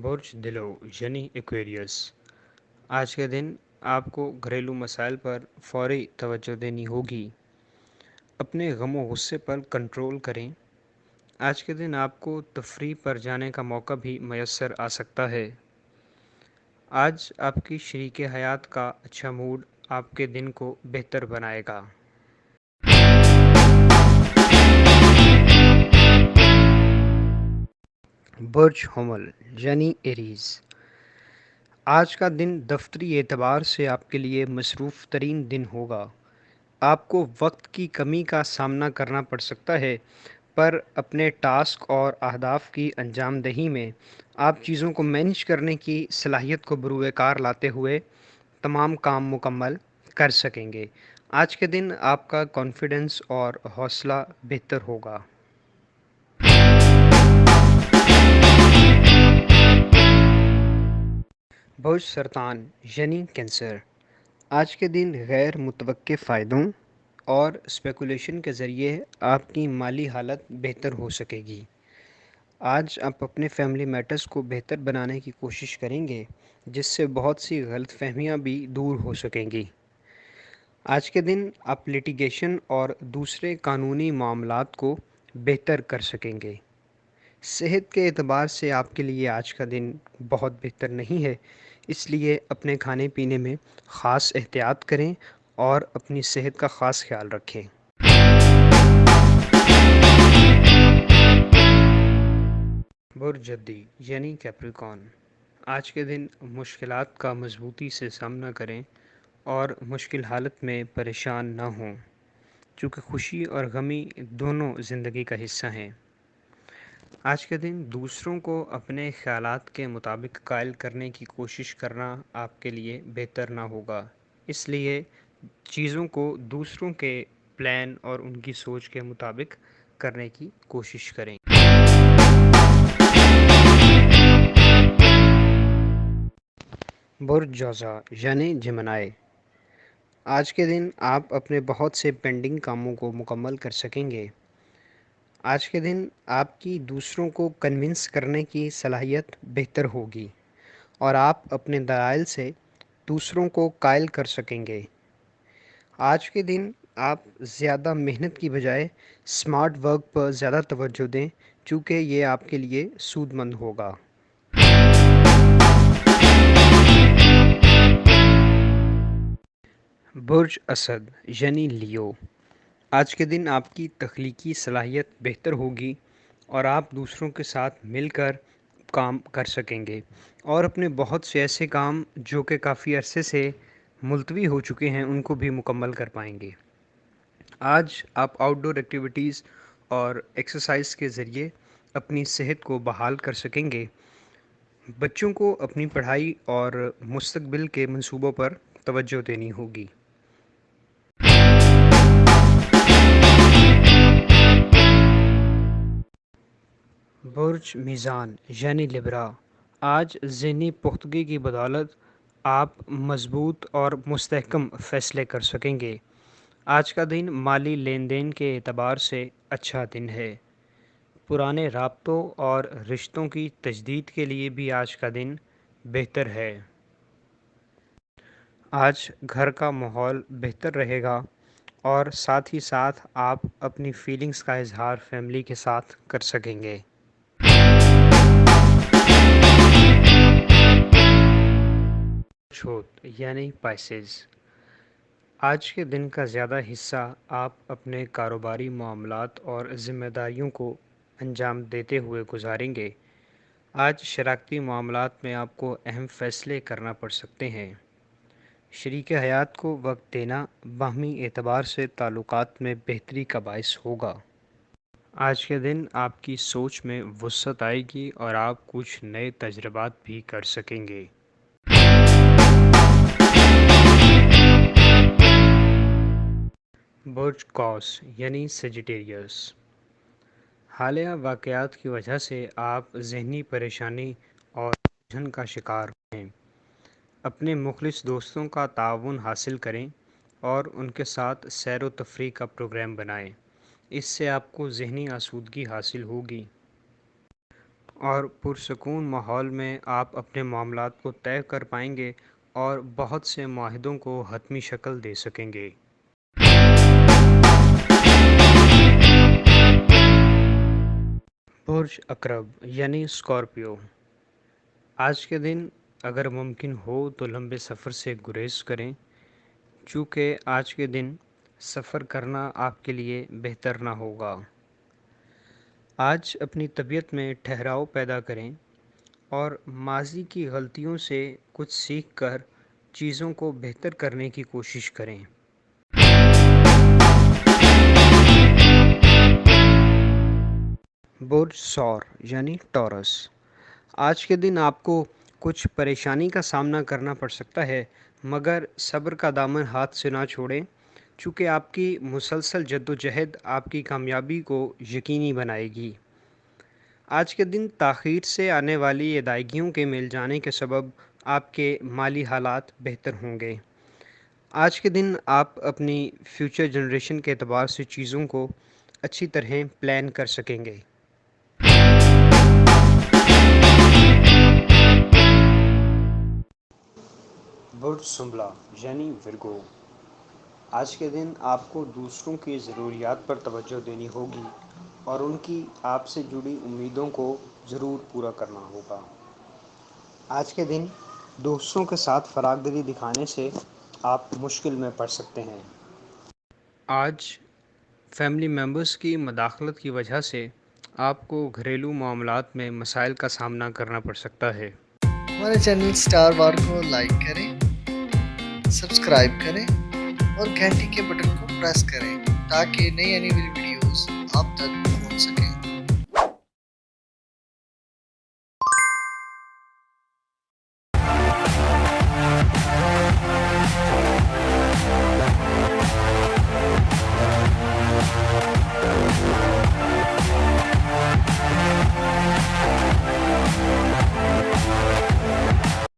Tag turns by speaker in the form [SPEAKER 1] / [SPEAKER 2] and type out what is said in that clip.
[SPEAKER 1] برج دلو یعنی ایکویریس، آج کے دن آپ کو گھریلو مسائل پر فوری توجہ دینی ہوگی۔ اپنے غم و غصے پر کنٹرول کریں۔ آج کے دن آپ کو تفریح پر جانے کا موقع بھی میسر آ سکتا ہے۔ آج آپ کی شریک حیات کا اچھا موڈ آپ کے دن کو بہتر بنائے گا۔ برج حمل یعنی ایریز، آج کا دن دفتری اعتبار سے آپ کے لیے مصروف ترین دن ہوگا۔ آپ کو وقت کی کمی کا سامنا کرنا پڑ سکتا ہے، پر اپنے ٹاسک اور اہداف کی انجام دہی میں آپ چیزوں کو مینج کرنے کی صلاحیت کو بروئے کار لاتے ہوئے تمام کام مکمل کر سکیں گے۔ آج کے دن آپ کا کانفیڈنس اور حوصلہ بہتر ہوگا۔ برج سرطان یعنی کینسر، آج کے دن غیر متوقع فائدوں اور اسپیکولیشن کے ذریعے آپ کی مالی حالت بہتر ہو سکے گی۔ آج آپ اپنے فیملی میٹرز کو بہتر بنانے کی کوشش کریں گے، جس سے بہت سی غلط فہمیاں بھی دور ہو سکیں گی۔ آج کے دن آپ لیٹیگیشن اور دوسرے قانونی معاملات کو بہتر کر سکیں گے۔ صحت کے اعتبار سے آپ کے لیے آج کا دن بہت بہتر نہیں ہے، اس لیے اپنے کھانے پینے میں خاص احتیاط کریں اور اپنی صحت کا خاص خیال رکھیں۔ برج جدی یعنی کیپریکون، آج کے دن مشکلات کا مضبوطی سے سامنا کریں اور مشکل حالت میں پریشان نہ ہوں، چونکہ خوشی اور غمی دونوں زندگی کا حصہ ہیں۔ آج کے دن دوسروں کو اپنے خیالات کے مطابق قائل کرنے کی کوشش کرنا آپ کے لیے بہتر نہ ہوگا، اس لیے چیزوں کو دوسروں کے پلان اور ان کی سوچ کے مطابق کرنے کی کوشش کریں۔ برج جوزا یعنی جمنائے، آج کے دن آپ اپنے بہت سے پینڈنگ کاموں کو مکمل کر سکیں گے۔ آج کے دن آپ کی دوسروں کو کنونس کرنے کی صلاحیت بہتر ہوگی اور آپ اپنے دلائل سے دوسروں کو قائل کر سکیں گے۔ آج کے دن آپ زیادہ محنت کی بجائے اسمارٹ ورک پر زیادہ توجہ دیں، چونکہ یہ آپ کے لیے سود مند ہوگا۔ برج اسد یعنی لیو، آج کے دن آپ کی تخلیقی صلاحیت بہتر ہوگی اور آپ دوسروں کے ساتھ مل کر کام کر سکیں گے اور اپنے بہت سے ایسے کام جو کہ کافی عرصے سے ملتوی ہو چکے ہیں ان کو بھی مکمل کر پائیں گے۔ آج آپ آؤٹ ڈور ایکٹیویٹیز اور ایکسرسائز کے ذریعے اپنی صحت کو بحال کر سکیں گے۔ بچوں کو اپنی پڑھائی اور مستقبل کے منصوبوں پر توجہ دینی ہوگی۔ برج میزان یعنی لبرا، آج ذہنی پختگی کی بدولت آپ مضبوط اور مستحکم فیصلے کر سکیں گے۔ آج کا دن مالی لین دین کے اعتبار سے اچھا دن ہے۔ پرانے رابطوں اور رشتوں کی تجدید کے لیے بھی آج کا دن بہتر ہے۔ آج گھر کا ماحول بہتر رہے گا اور ساتھ ہی ساتھ آپ اپنی فیلنگز کا اظہار فیملی کے ساتھ کر سکیں گے۔ چھوت یعنی پائسز، آج کے دن کا زیادہ حصہ آپ اپنے کاروباری معاملات اور ذمہ داریوں کو انجام دیتے ہوئے گزاریں گے۔ آج شراکتی معاملات میں آپ کو اہم فیصلے کرنا پڑ سکتے ہیں۔ شریک حیات کو وقت دینا باہمی اعتبار سے تعلقات میں بہتری کا باعث ہوگا۔ آج کے دن آپ کی سوچ میں وسعت آئے گی اور آپ کچھ نئے تجربات بھی کر سکیں گے۔ برج قوس یعنی سیجیٹیریس، حالیہ واقعات کی وجہ سے آپ ذہنی پریشانی اور الجھن کا شکار ہیں۔ اپنے مخلص دوستوں کا تعاون حاصل کریں اور ان کے ساتھ سیر و تفریح کا پروگرام بنائیں، اس سے آپ کو ذہنی آسودگی حاصل ہوگی۔ اور پرسکون ماحول میں آپ اپنے معاملات کو طے کر پائیں گے اور بہت سے معاہدوں کو حتمی شکل دے سکیں گے۔ برج اقرب یعنی اسکارپیو، آج کے دن اگر ممکن ہو تو لمبے سفر سے گریز کریں، چونکہ آج کے دن سفر کرنا آپ کے لیے بہتر نہ ہوگا۔ آج اپنی طبیعت میں ٹھہراؤ پیدا کریں اور ماضی کی غلطیوں سے کچھ سیکھ کر چیزوں کو بہتر کرنے کی کوشش کریں۔ برج ثور یعنی ٹورس، آج کے دن آپ کو کچھ پریشانی کا سامنا کرنا پڑ سکتا ہے، مگر صبر کا دامن ہاتھ سے نہ چھوڑیں، چونکہ آپ کی مسلسل جدوجہد آپ کی کامیابی کو یقینی بنائے گی۔ آج کے دن تاخیر سے آنے والی ادائیگیوں کے مل جانے کے سبب آپ کے مالی حالات بہتر ہوں گے۔ آج کے دن آپ اپنی فیوچر جنریشن کے اعتبار سے چیزوں کو اچھی طرح پلان کر سکیں گے۔ برج سنبلا یعنی ورگو، آج کے دن آپ کو دوسروں کی ضروریات پر توجہ دینی ہوگی اور ان کی آپ سے جڑی امیدوں کو ضرور پورا کرنا ہوگا۔ آج کے دن دوستوں کے ساتھ فراغ دلی دکھانے سے آپ مشکل میں پڑ سکتے ہیں۔ آج فیملی ممبرس کی مداخلت کی وجہ سے آپ کو گھریلو معاملات میں مسائل کا سامنا کرنا پڑ سکتا ہے۔
[SPEAKER 2] ہمارے چینل اسٹار وار کو لائک کریں، سبسکرائب کریں اور گھنٹی کے بٹن کو پریس کریں تاکہ نئی آنے والی ویڈیوز آپ تک